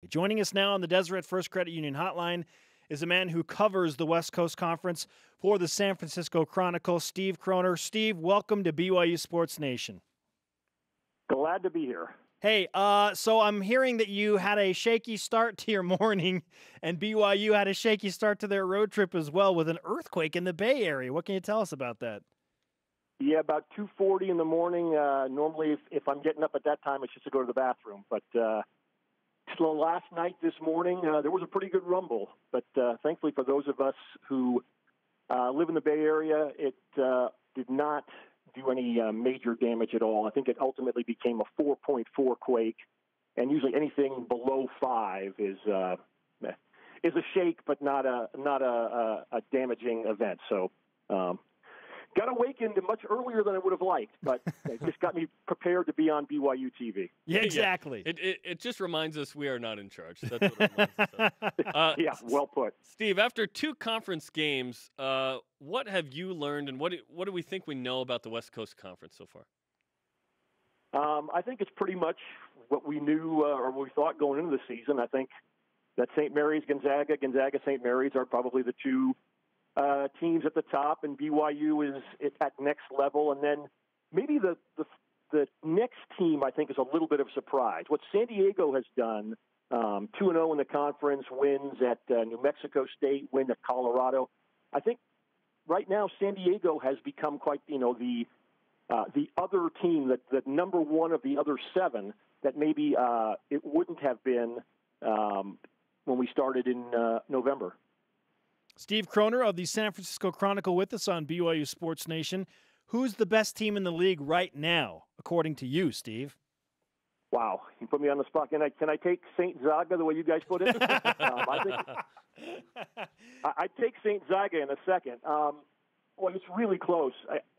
Joining us now on the Deseret First Credit Union Hotline is a man who covers the West Coast Conference for the San Francisco Chronicle, Steve Kroner. Steve, welcome to BYU Sports Nation. Glad to be here. Hey, so I'm hearing that you had a shaky start to your morning, and BYU had a shaky start to their road trip as well with an earthquake in the Bay Area. What can you tell us about that? Yeah, about 2:40 in the morning. Normally, if I'm getting up at that time, it's just to go to the bathroom. But so last night, this morning, there was a pretty good rumble. But thankfully for those of us who live in the Bay Area, it did not do any major damage at all. I think it ultimately became a 4.4 quake, and usually anything below 5 is a shake, but not a damaging event. So got awakened much earlier than I would have liked, but it just got me prepared to be on BYUtv. Yeah, exactly. Yeah. It just reminds us we are not in charge. That's what it reminds us of. Yeah, well put. Steve, after 2 conference games, what have you learned, and what do we think we know about the West Coast Conference so far? I think it's pretty much what we knew or what we thought going into the season. I think that St. Mary's, Gonzaga, St. Mary's are probably the two teams at the top, and BYU is at next level. And then maybe the next team, I think, is a little bit of a surprise. What San Diego has done, 2-0 in the conference, wins at New Mexico State, win at Colorado. I think right now San Diego has become quite, the other team, the number one of the other 7 that maybe it wouldn't have been when we started in November. Steve Kroner of the San Francisco Chronicle with us on BYU Sports Nation. Who's the best team in the league right now, according to you, Steve? Wow, you put me on the spot. Can I take St. Zaga the way you guys put it? I'd take St. Zaga in a second. Well, it's really close.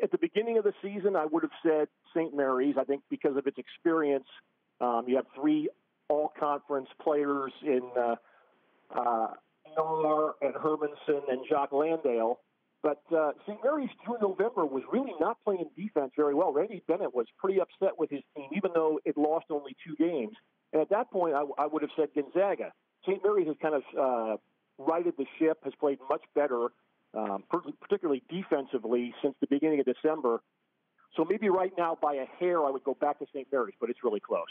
At the beginning of the season, I would have said St. Mary's. I think because of its experience, you have 3 all-conference players in Nar and Hermanson and Jacques Landale. But St. Mary's through November was really not playing defense very well. Randy Bennett was pretty upset with his team, even though it lost only 2 games. And at that point, I would have said Gonzaga. St. Mary's has kind of righted the ship, has played much better, particularly defensively, since the beginning of December. So maybe right now, by a hair, I would go back to St. Mary's, but it's really close.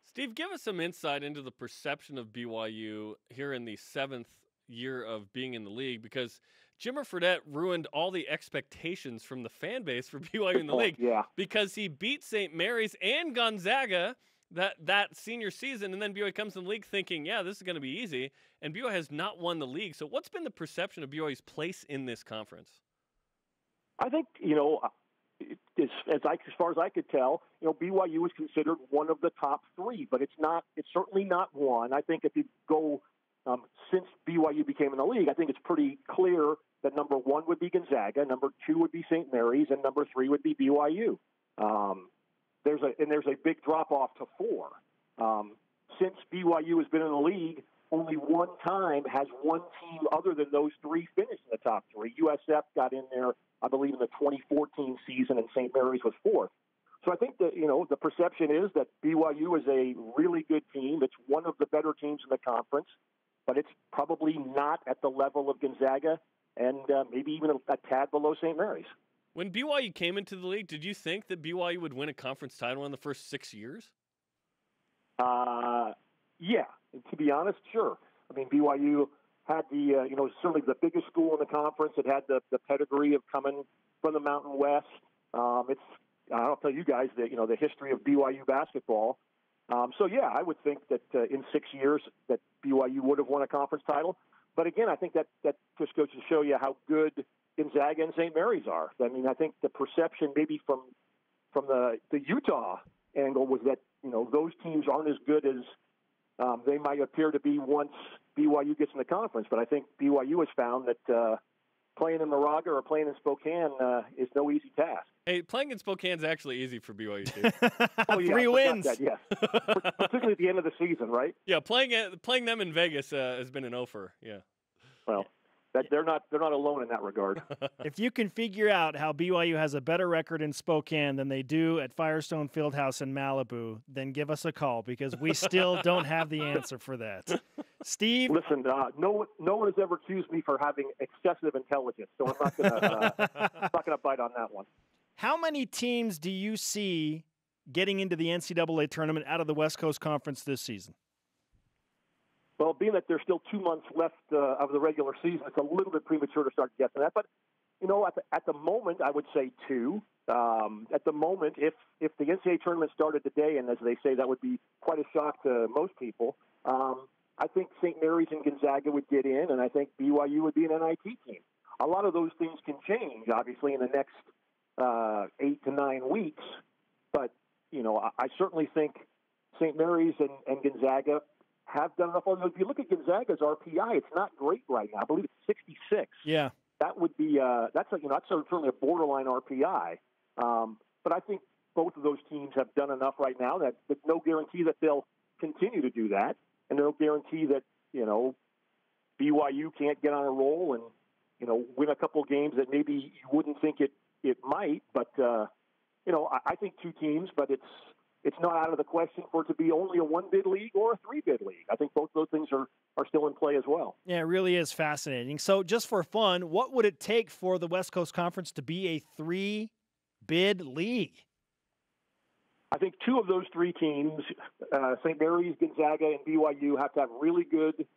Steve, give us some insight into the perception of BYU here in the 7th year of being in the league, because Jimmer Fredette ruined all the expectations from the fan base for BYU in the league because he beat St. Mary's and Gonzaga that senior season, and then BYU comes in the league thinking, yeah, this is going to be easy, and BYU has not won the league. So what's been the perception of BYU's place in this conference? I think, as far as I could tell, BYU is considered one of the top 3, but it's certainly not one. I think if you go since BYU became in the league, I think it's pretty clear that number 1 would be Gonzaga, number 2 would be St. Mary's, and number 3 would be BYU. There's a big drop off to 4. Since BYU has been in the league, only one time has one team other than those 3 finished in the top 3. USF got in there, I believe, in the 2014 season, and St. Mary's was 4th. So I think that, the perception is that BYU is a really good team. It's one of the better teams in the conference, but it's probably not at the level of Gonzaga and maybe even a tad below St. Mary's. When BYU came into the league, did you think that BYU would win a conference title in the first 6 years? Yeah, to be honest, sure. I mean, BYU had the, certainly the biggest school in the conference. It had the pedigree of coming from the Mountain West. I'll tell you guys that, the history of BYU basketball. So, yeah, I would think that in 6 years that BYU would have won a conference title. But, again, I think that just goes to show you how good Gonzaga and St. Mary's are. I mean, I think the perception maybe from the Utah angle was that, those teams aren't as good as they might appear to be once BYU gets in the conference. But I think BYU has found that playing in Moraga or playing in Spokane is no easy task. Hey, playing in Spokane is actually easy for BYU, too. 3 wins. That, yes. Particularly at the end of the season, right? Yeah, playing them in Vegas has been an offer, yeah. Well, That they're not alone in that regard. If you can figure out how BYU has a better record in Spokane than they do at Firestone Fieldhouse in Malibu, then give us a call, because we still don't have the answer for that. Steve? Listen, no one has ever accused me for having excessive intelligence, so I'm not gonna bite on that one. How many teams do you see getting into the NCAA tournament out of the West Coast Conference this season? Well, being that there's still 2 months left of the regular season, it's a little bit premature to start guessing that. But, at the moment, I would say 2. At the moment, if the NCAA tournament started today, and as they say, that would be quite a shock to most people, I think St. Mary's and Gonzaga would get in, and I think BYU would be an NIT team. A lot of those things can change, obviously, in the next 8 to 9 weeks. But, I certainly think St. Mary's and Gonzaga have done enough. Although if you look at Gonzaga's RPI, it's not great right now. I believe it's 66. Yeah, that would be that's certainly a borderline RPI. But I think both of those teams have done enough right now that there's no guarantee that they'll continue to do that, and no guarantee that BYU can't get on a roll and win a couple games that maybe you wouldn't think it might. But I think 2 teams, but it's not out of the question for it to be only a 1-bid league or a 3-bid league. I think both those things are still in play as well. Yeah, it really is fascinating. So just for fun, what would it take for the West Coast Conference to be a 3-bid league? I think 2 of those 3 teams, St. Mary's, Gonzaga, and BYU, have to have really good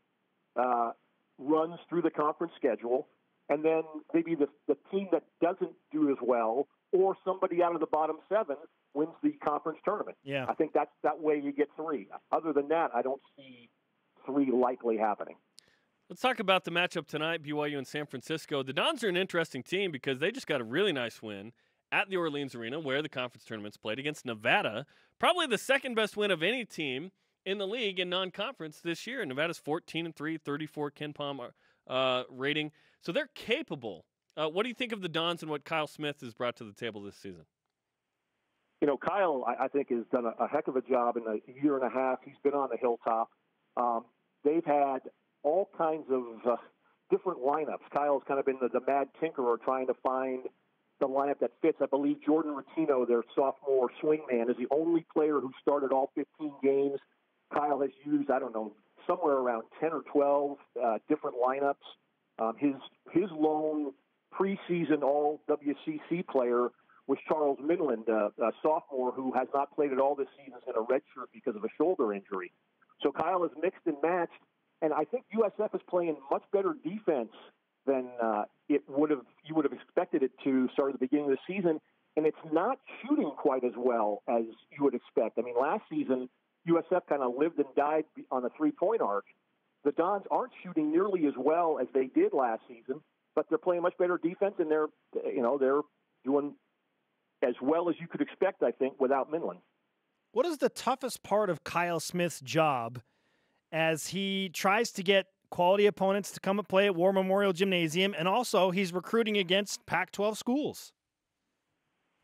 runs through the conference schedule. And then maybe the team that doesn't do as well, or somebody out of the bottom 7, wins the conference tournament. Yeah. I think that's that way you get 3. Other than that, I don't see 3 likely happening. Let's talk about the matchup tonight, BYU and San Francisco. The Dons are an interesting team because they just got a really nice win at the Orleans Arena, where the conference tournament's played, against Nevada. Probably the second best win of any team in the league in non-conference this year. Nevada's 14-3, 34 KenPom rating. So they're capable. What do you think of the Dons and what Kyle Smith has brought to the table this season? Kyle, I think, has done a heck of a job in a year and a half. He's been on the hilltop. They've had all kinds of different lineups. Kyle's kind of been the mad tinkerer trying to find the lineup that fits. I believe Jordan Rottino, their sophomore swingman, is the only player who started all 15 games. Kyle has used, somewhere around 10 or 12 different lineups. His lone preseason all-WCC player was Charles Midland, a sophomore who has not played at all this season in a redshirt because of a shoulder injury. So Kyle has mixed and matched, and I think USF is playing much better defense than you would have expected it to start at the beginning of the season, and it's not shooting quite as well as you would expect. I mean, last season, USF kind of lived and died on the three-point arc. The Dons aren't shooting nearly as well as they did last season, but they're playing much better defense, and they're doing as well as you could expect, I think, without Midland. What is the toughest part of Kyle Smith's job as he tries to get quality opponents to come and play at War Memorial Gymnasium, and also he's recruiting against Pac-12 schools?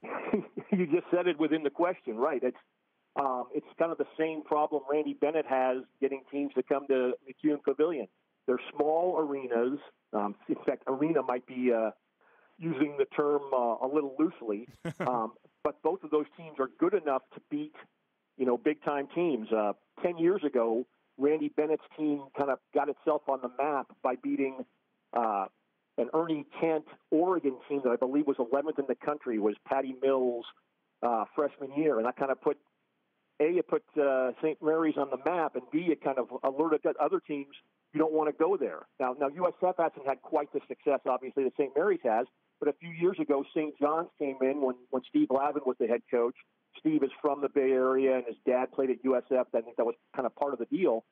You just said it within the question, right? It's kind of the same problem Randy Bennett has getting teams to come to McEwen Pavilion. They're small arenas. In fact, arena might be using the term a little loosely, but both of those teams are good enough to beat, big-time teams. 10 years ago, Randy Bennett's team kind of got itself on the map by beating an Ernie Kent Oregon team that I believe was 11th in the country, was Patty Mills' freshman year, and that kind of put St. Mary's on the map, and B, it kind of alerted other teams you don't want to go there. Now USF hasn't had quite the success, obviously, that St. Mary's has, but a few years ago, St. John's came in when Steve Lavin was the head coach. Steve is from the Bay Area, and his dad played at USF. I think that was kind of part of the deal.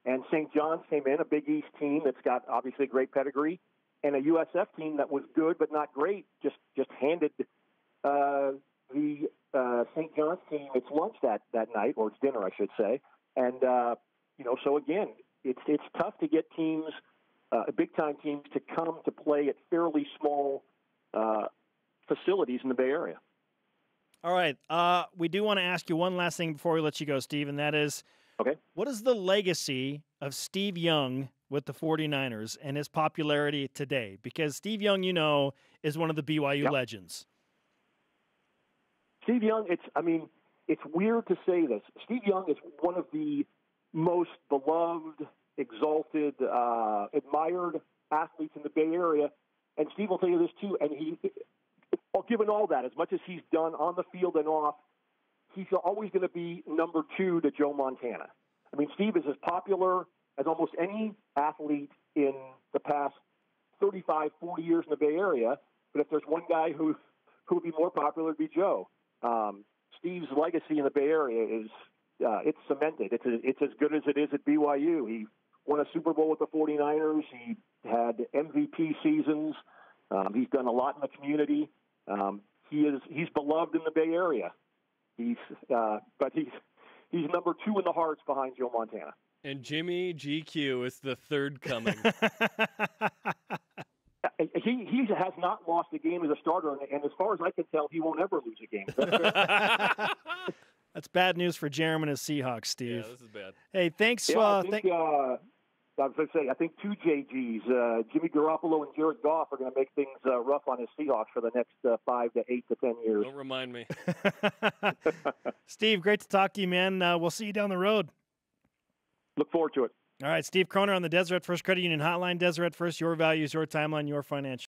And St. John's came in, a Big East team that's got, obviously, a great pedigree, and a USF team that was good but not great, just handed the St. John's team its lunch that night, or its dinner, I should say. And, so again, it's tough to get teams, big-time teams, to come to play at fairly small facilities in the Bay Area. All right. We do want to ask you one last thing before we let you go, Steve, and that is, okay, what is the legacy of Steve Young with the 49ers and his popularity today? Because Steve Young, is one of the BYU legends. Steve Young, it's weird to say this. Steve Young is one of the most beloved, exalted, admired athletes in the Bay Area. And Steve will tell you this too. And given all that, as much as he's done on the field and off, he's always going to be number 2 to Joe Montana. I mean, Steve is as popular as almost any athlete in the past 35, 40 years in the Bay Area. But if there's one guy who would be more popular, it'd be Joe. Steve's legacy in the Bay Area is it's cemented. It's as good as it is at BYU. He won a Super Bowl with the 49ers. He had MVP seasons. He's done a lot in the community. He's beloved in the Bay Area. But he's number 2 in the hearts behind Joe Montana. And Jimmy GQ is the third coming. He has not lost a game as a starter, and as far as I can tell, he won't ever lose a game. That's bad news for Jarom and his Seahawks, Steve. Yeah, this is bad. Hey, thanks. I was going to say, I think 2 JGs, Jimmy Garoppolo and Jared Goff, are going to make things rough on his Seahawks for the next 5 to 8 to 10 years. Don't remind me. Steve, great to talk to you, man. We'll see you down the road. Look forward to it. All right, Steve Kroner on the Deseret First Credit Union Hotline. Deseret First, your values, your timeline, your financial.